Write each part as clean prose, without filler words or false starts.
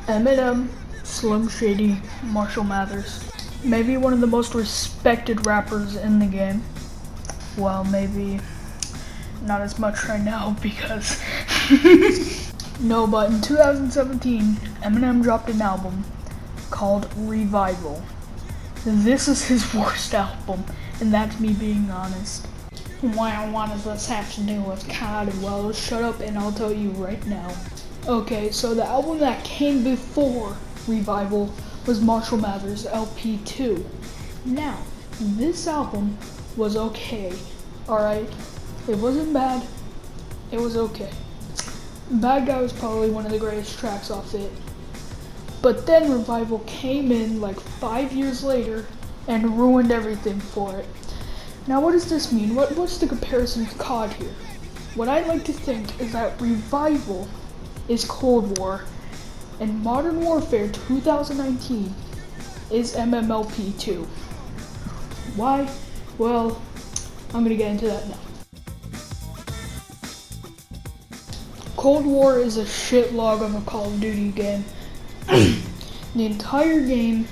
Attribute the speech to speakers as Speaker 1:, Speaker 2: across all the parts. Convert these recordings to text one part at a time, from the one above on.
Speaker 1: Eminem, Slim Shady, Marshall Mathers. Maybe one of the most respected rappers in the game. Well, maybe not as much right now because no, but in 2017, Eminem dropped an album called Revival. This is his worst album, and that's me being honest. What does this have to do with COD? Well, shut up and I'll tell you right now. Okay, so the album that came before Revival was Marshall Mathers LP2. Now, this album was okay, alright? It wasn't bad, it was okay. Bad Guy was probably one of the greatest tracks off it. But then Revival came in like 5 years later and ruined everything for it. Now what does this mean? What's the comparison with COD here? What I like to think is that Revival is Cold War and Modern Warfare 2019 is MMLP2. Why? Well, I'm gonna get into that now. Cold War is a shitlog of a Call of Duty game. The entire game,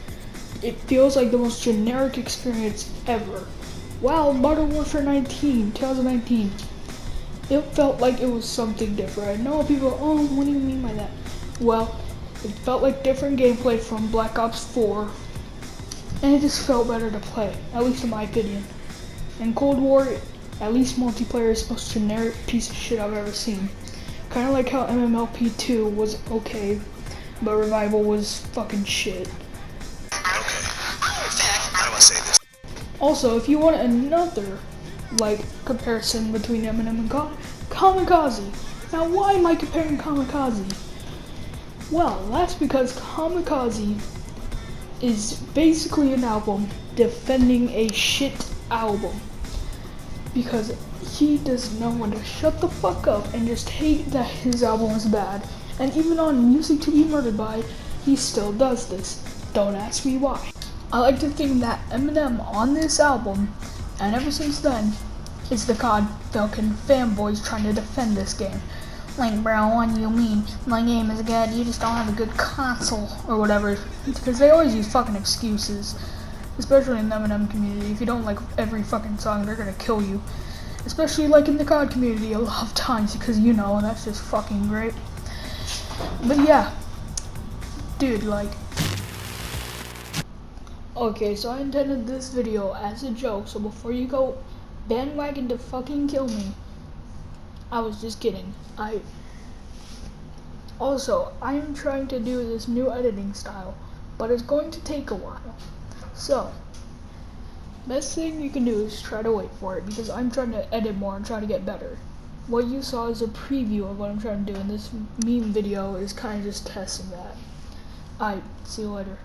Speaker 1: it feels like the most generic experience ever. Wow, Modern Warfare 2019, it felt like it was something different. I know people, oh, what do you mean by that? Well, it felt like different gameplay from Black Ops 4, and it just felt better to play, at least in my opinion. And Cold War, at least multiplayer, is the most generic piece of shit I've ever seen. Kind of like how MMLP2 was okay, but Revival was fucking shit.
Speaker 2: How do I say this?
Speaker 1: Also, if you want another, comparison between Eminem and Kamikaze. Now, why am I comparing Kamikaze? Well, that's because Kamikaze is basically an album defending a shit album. Because he does know when to shut the fuck up and just hate that his album is bad. And even on Music to Be Murdered By, he still does this. Don't ask me why. I like to think that Eminem on this album, and ever since then, is the COD Falcon fanboys trying to defend this game. Like, bro, what do you mean? My game is good, you just don't have a good console, or whatever. Because they always use fucking excuses. Especially in the Eminem community. If you don't like every fucking song, they're gonna kill you. Especially like in the COD community a lot of times, because you know, that's just fucking great. But yeah, dude, okay, so I intended this video as a joke, so before you go bandwagon to fucking kill me, I was just kidding. I am trying to do this new editing style, but it's going to take a while. So, best thing you can do is try to wait for it, because I'm trying to edit more and try to get better. What you saw is a preview of what I'm trying to do, and this meme video is kind of just testing that. Alright, see you later.